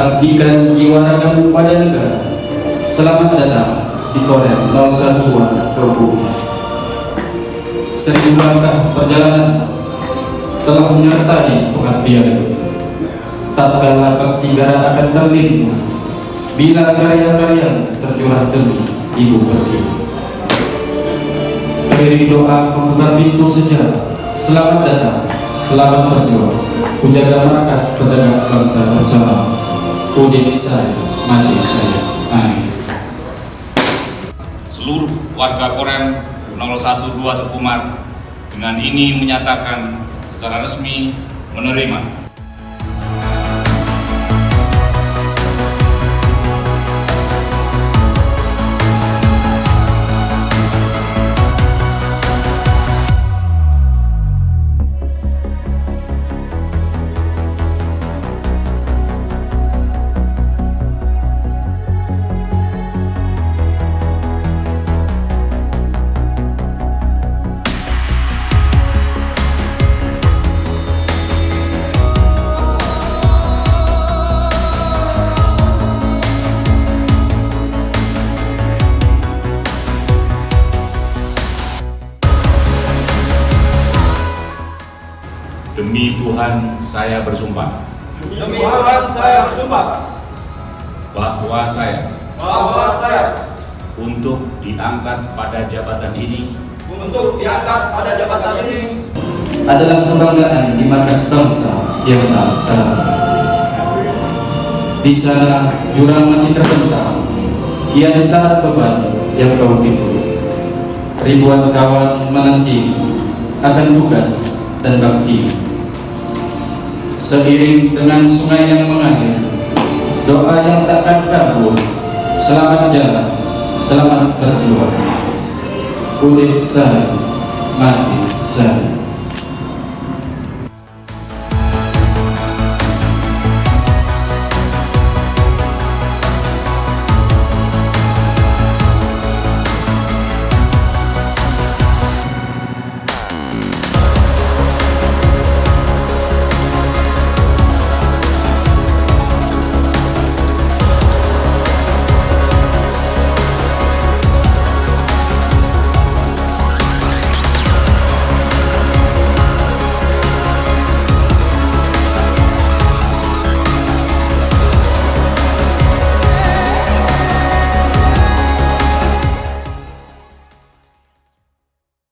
mengabdikan jiwa ragamu pada negara. Selamat datang di Korem 012 ke bumi. 1000 langkah perjalanan telah menyertai pengabdian. Tak kala bakti gara akan terlimpah bila karya-karya tercurah demi ibu pertiwi. Teriring doa membuka pintu sejarah. Selamat datang, selamat berjuang. Kujaga markas pedagang bangsa bersama. Udin saya, mati saya. Amin. Seluruh warga Korem 012 Tekumar dengan ini menyatakan secara resmi menerima Demi Tuhan saya bersumpah. Demi Tuhan saya bersumpah Bahwa saya untuk diangkat pada jabatan ini adalah kebanggaan di markas bangsa yang tak terlalu. Di sana jurang masih terbentang, kian syarat beban yang kau pikul. Ribuan kawan menanti akan tugas dan bakti. Seiring dengan sungai yang mengalir, doa yang takkan kabur. Selamat jalan, selamat berjuang. Udin saya, mati saya.